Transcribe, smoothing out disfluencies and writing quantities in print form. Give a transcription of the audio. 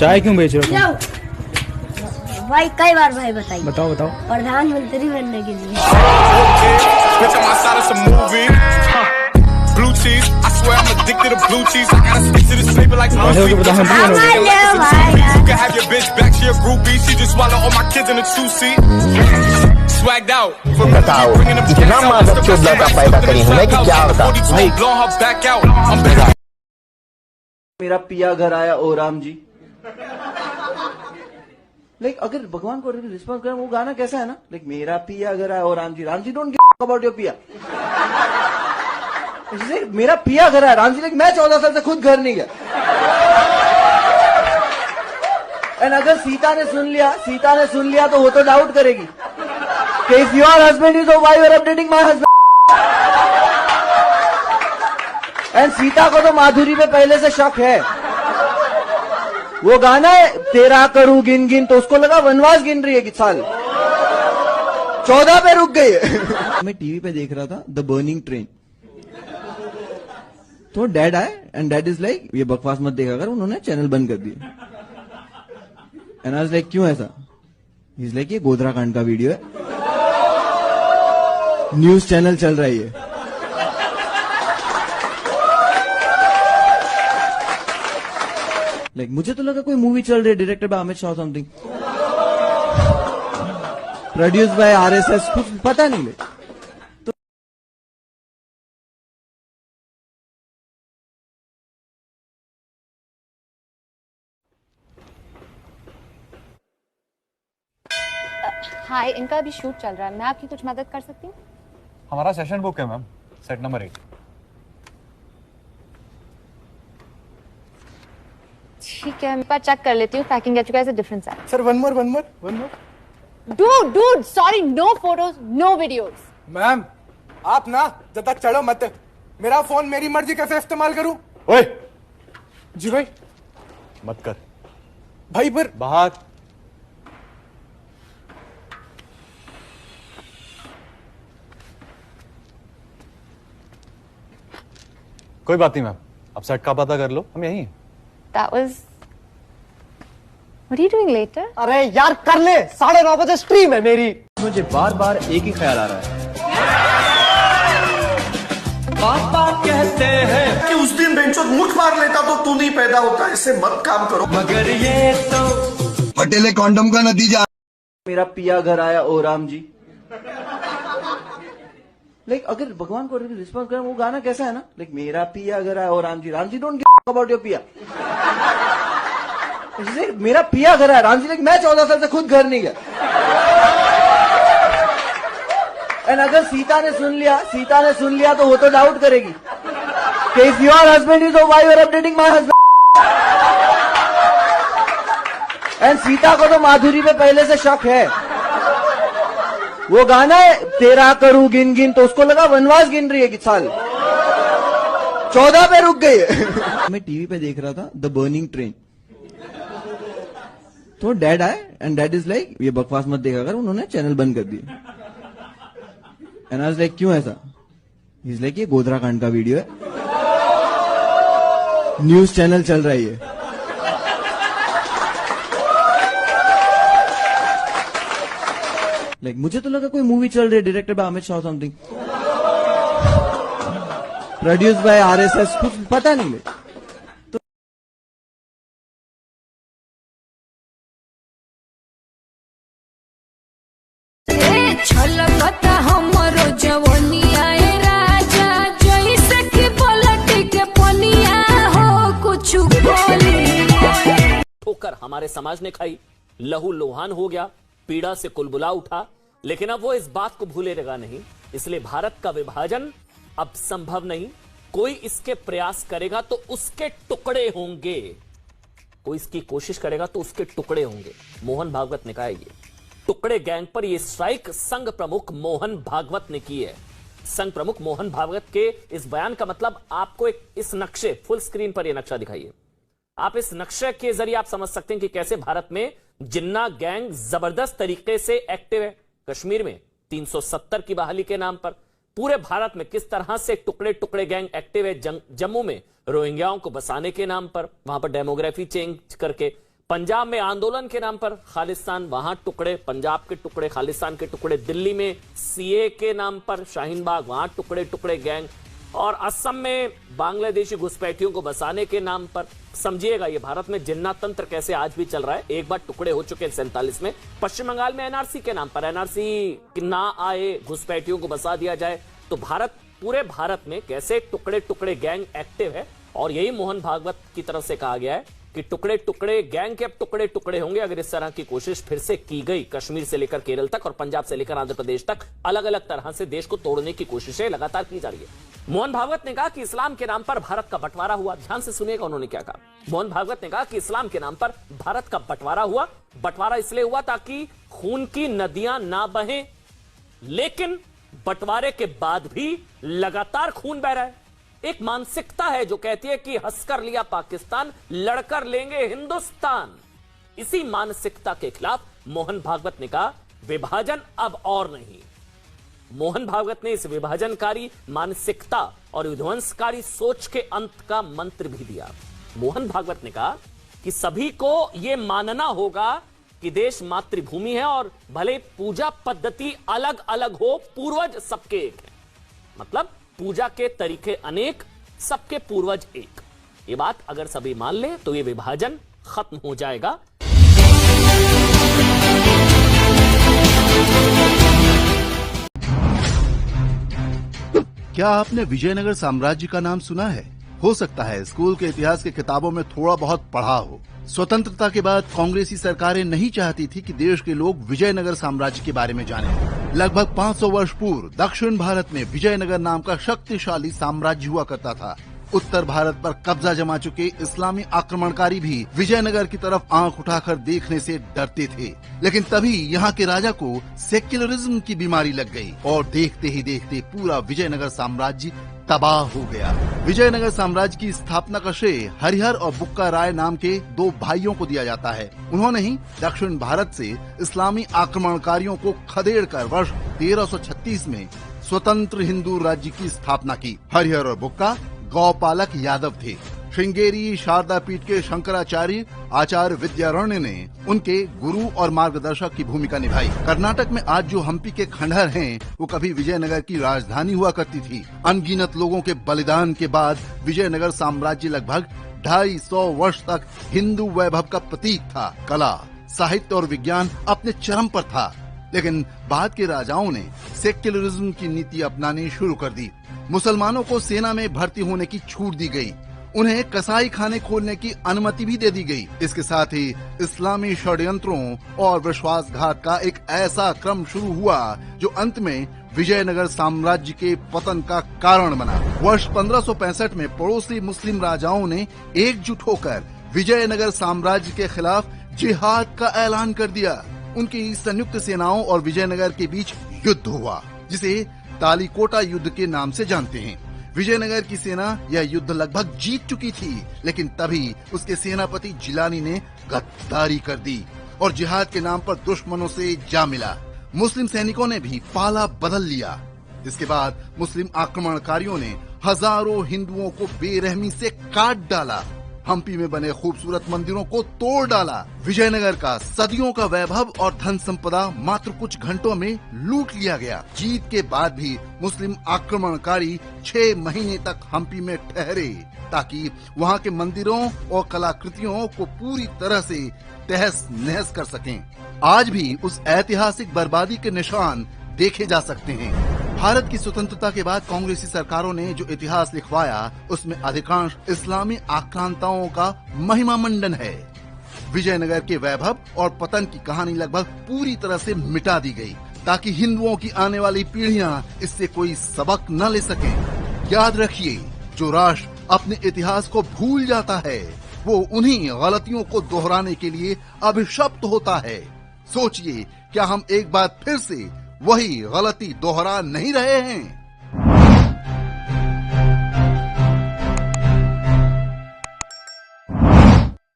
चाय क्यों बेच रहे हो? भाई कई बार भाई बताइए। बताओ बताओ। प्रधानमंत्री बनने के लिए। बताओ इतना मादक चोदना पैदा करी हूँ मैं कि क्या बता भाई। मेरा पिया घर आया ओ राम जी। लाइक अगर भगवान को रिस्पॉन्स करें वो गाना कैसा है ना, लाइक मेरा पिया घर आया ओ Ram ji don't give about your पिया। मेरा पिया घर आया राम जी, लाइक मैं 14 साल से खुद घर नहीं गया। एंड अगर सीता ने सुन लिया तो वो तो डाउट करेगी कि if your husband is why you are updating my husband. And Sita को तो माधुरी पे पहले से शक है। वो गाना है तेरा करूं गिन गिन, तो उसको लगा वनवास गिन रही है कि साल 14 पे रुक गई है। मैं टीवी पे देख रहा था द बर्निंग ट्रेन, तो डैड आए एंड डैड इज लाइक ये बकवास मत देखा कर, उन्होंने चैनल बंद कर दिया। एंड आई वाज लाइक क्यों ऐसा? ही इज लाइक ये गोधरा कांड का वीडियो है, न्यूज चैनल चल रही है। लाइक मुझे तो लगा कोई मूवी चल रही है directed by Amit Shah something, produce by RSS, कुछ पता नहीं है। हाय, इनका अभी शूट चल रहा है, मैं आपकी कुछ मदद कर सकती हूँ? हमारा सेशन बुक है मैम, सेट नंबर 8। ठीक है, मैं पास चेक कर लेती हूँ। Packing get you guys a different size. Sir one more. Dude, sorry, no photos, no videos. Ma'am आप ना ज्यादा चढ़ो मत, मेरा फोन मेरी मर्जी कैसे इस्तेमाल करूं? ओए जी भाई। मत कर भाई पर बाहर। कोई बात नहीं मैम, अब सेट का पता कर लो, हम यहीं हैं। That was. What are you doing later? अरे यार कर ले, 9:30 बजे स्ट्रीम है मेरी। मुझे बार बार एक ही ख्याल आ रहा है। पापा कहते हैं कि उस दिन बेंचो मुठ मार लेता तो तू नहीं पैदा होता, इससे मत काम करो। मगर ये तो हटेले कॉन्डम का नतीजा। मेरा पिया घर आया ओ राम जी। लाइक अगर भगवान को रिस्पॉन्स करें वो गाना कैसा है ना, लाइक मेरा पिया घर आया ओ Ram ji don't give about your पिया। मेरा पिया घर आया राम जी, लाइक मैं 14 साल से खुद घर नहीं गया। एंड अगर सीता ने सुन लिया तो वो तो डाउट करेगी कि if your husband is why you are updating my husband. And Sita को तो माधुरी पे पहले से शक है। वो गाना है तेरा करूं गिन गिन, तो उसको लगा वनवास गिन रही है कि साल 14 पे रुक गई है। मैं टीवी पे देख रहा था द बर्निंग ट्रेन, तो डैड आए एंड डैड इज लाइक ये बकवास मत देखा कर, उन्होंने चैनल बंद कर दिया। एंड आई वाज लाइक क्यों ऐसा? ही इज लाइक ये गोधरा कांड का वीडियो है, न्यूज चैनल चल रही है। लाइक मुझे तो लगा कोई मूवी चल रही है directed by Amit Shah something, produce by RSS, कुछ पता नहीं है। ठोकर हमारे समाज ने खाई, लहू लोहान हो गया, पीड़ा से कुलबुला उठा, लेकिन अब वो इस बात को भूले रहेगा नहीं। इसलिए भारत का विभाजन अब संभव नहीं। कोई इसके प्रयास करेगा तो उसके टुकड़े होंगे, कोई इसकी कोशिश करेगा तो उसके टुकड़े होंगे। मोहन भागवत ने कहा ये टुकड़े गैंग पर ये स्ट्राइक संघ प्रमुख मोहन भागवत ने की है। संघ प्रमुख मोहन भागवत के इस बयान का मतलब आपको इस नक्शे, फुल स्क्रीन पर यह नक्शा दिखाइए। आप इस नक्शे के जरिए आप समझ सकते हैं कि कैसे भारत में जिन्ना गैंग जबरदस्त तरीके से एक्टिव है। कश्मीर में 370 की बहाली के नाम पर पूरे भारत में किस तरह से टुकड़े टुकड़े गैंग एक्टिव है। जम्मू में रोहिंग्याओं को बसाने के नाम पर, वहां पर डेमोग्राफी चेंज करके पंजाब में आंदोलन के नाम पर खालिस्तान, वहां टुकड़े, पंजाब के टुकड़े, खालिस्तान के टुकड़े। दिल्ली में सीए के नाम पर शाहीन बाग, वहां टुकड़े टुकड़े गैंग। और असम में बांग्लादेशी घुसपैठियों को बसाने के नाम पर। समझिएगा ये भारत में जिन्ना तंत्र कैसे आज भी चल रहा है। एक बार टुकड़े हो चुके हैं 47 में। पश्चिम बंगाल में एनआरसी के नाम पर, एनआरसी ना आए, घुसपैठियों को बसा दिया जाए। तो भारत, पूरे भारत में कैसे टुकड़े टुकड़े गैंग एक्टिव है। और यही मोहन भागवत की तरफ से कहा गया है कि टुकड़े टुकड़े गैंग के अब टुकड़े टुकड़े होंगे अगर इस तरह की कोशिश फिर से की गई। कश्मीर से लेकर केरल तक और पंजाब से लेकर आंध्र प्रदेश तक अलग अलग तरह से देश को तोड़ने की कोशिशें लगातार की जा रही है। मोहन भागवत ने कहा कि इस्लाम के नाम पर भारत का बंटवारा हुआ। ध्यान से सुनिएगा उन्होंने क्या कहा। मोहन भागवत ने कहा कि इस्लाम के नाम पर भारत का बंटवारा हुआ। बंटवारा इसलिए हुआ ताकि खून की नदियां ना बहें, लेकिन बंटवारे के बाद भी लगातार खून बह रहा है। एक मानसिकता है जो कहती है कि हंसकर लिया पाकिस्तान, लड़कर लेंगे हिंदुस्तान। इसी मानसिकता के खिलाफ मोहन भागवत ने कहा विभाजन अब और नहीं। मोहन भागवत ने इस विभाजनकारी मानसिकता और विध्वंसकारी सोच के अंत का मंत्र भी दिया। मोहन भागवत ने कहा कि सभी को यह मानना होगा कि देश मातृभूमि है और भले पूजा पद्धति अलग अलग हो, पूर्वज सबके एक है। मतलब पूजा के तरीके अनेक, सबके पूर्वज एक। ये बात अगर सभी मान ले तो ये विभाजन खत्म हो जाएगा। क्या आपने विजयनगर साम्राज्य का नाम सुना है? हो सकता है स्कूल के इतिहास की किताबों में थोड़ा बहुत पढ़ा हो। स्वतंत्रता के बाद कांग्रेसी सरकारें नहीं चाहती थी कि देश के लोग विजयनगर साम्राज्य के बारे में जानें। लगभग 500 वर्ष पूर्व दक्षिण भारत में विजयनगर नाम का शक्तिशाली साम्राज्य हुआ करता था। उत्तर भारत पर कब्जा जमा चुके इस्लामी आक्रमणकारी भी विजयनगर की तरफ आंख उठाकर देखने से डरते थे। लेकिन तभी यहाँ के राजा को सेक्युलरिज्म की बीमारी लग गई और देखते ही देखते पूरा विजयनगर साम्राज्य तबाह हो गया। विजयनगर साम्राज्य की स्थापना का श्रेय हरिहर और बुक्का राय नाम के दो भाइयों को दिया जाता है। उन्होंने ही दक्षिण भारत से इस्लामी आक्रमणकारियों को खदेड़कर वर्ष 1336 में स्वतंत्र हिंदू राज्य की स्थापना की। हरिहर और बुक्का गौपालक यादव थे। श्रृंगेरी शारदा पीठ के शंकराचार्य आचार्य विद्यारण्य ने उनके गुरु और मार्गदर्शक की भूमिका निभाई। कर्नाटक में आज जो हम्पी के खंडहर हैं, वो कभी विजयनगर की राजधानी हुआ करती थी। अनगिनत लोगों के बलिदान के बाद विजयनगर साम्राज्य लगभग 250 वर्ष तक हिंदू वैभव का प्रतीक था। कला, साहित्य और विज्ञान अपने चरम पर था। लेकिन बाद के राजाओं ने सेक्युलरिज्म की नीति अपनानी शुरू कर दी। मुसलमानों को सेना में भर्ती होने की छूट दी गई। उन्हें कसाई खाने खोलने की अनुमति भी दे दी गई। इसके साथ ही इस्लामी षड्यंत्रों और विश्वासघात का एक ऐसा क्रम शुरू हुआ जो अंत में विजयनगर साम्राज्य के पतन का कारण बना। वर्ष 1565 में पड़ोसी मुस्लिम राजाओं ने एकजुट होकर विजयनगर साम्राज्य के खिलाफ जिहाद का ऐलान कर दिया। उनकी संयुक्त सेनाओं और विजयनगर के बीच युद्ध हुआ, जिसे तालीकोटा युद्ध के नाम से जानते हैं। विजयनगर की सेना यह युद्ध लगभग जीत चुकी थी, लेकिन तभी उसके सेनापति जिलानी ने गद्दारी कर दी और जिहाद के नाम पर दुश्मनों से जा मिला। मुस्लिम सैनिकों ने भी पाला बदल लिया। इसके बाद मुस्लिम आक्रमणकारियों ने हजारों हिंदुओं को बेरहमी से काट डाला। हम्पी में बने खूबसूरत मंदिरों को तोड़ डाला। विजयनगर का सदियों का वैभव और धन संपदा मात्र कुछ घंटों में लूट लिया गया। जीत के बाद भी मुस्लिम आक्रमणकारी 6 महीने तक हम्पी में ठहरे ताकि वहां के मंदिरों और कलाकृतियों को पूरी तरह से तहस नहस कर सकें। आज भी उस ऐतिहासिक बर्बादी के निशान देखे जा सकते हैं। भारत की स्वतंत्रता के बाद कांग्रेसी सरकारों ने जो इतिहास लिखवाया, उसमें अधिकांश इस्लामी आक्रांताओं का महिमा मंडन है। विजयनगर के वैभव और पतन की कहानी लगभग पूरी तरह से मिटा दी गई ताकि हिंदुओं की आने वाली पीढ़ियां इससे कोई सबक न ले सकें। याद रखिए, जो राष्ट्र अपने इतिहास को भूल जाता है, वो उन्हीं गलतियों को दोहराने के लिए अभिशप्त होता है। सोचिए, क्या हम एक बार फिर से वही गलती दोहरा नहीं रहे हैं?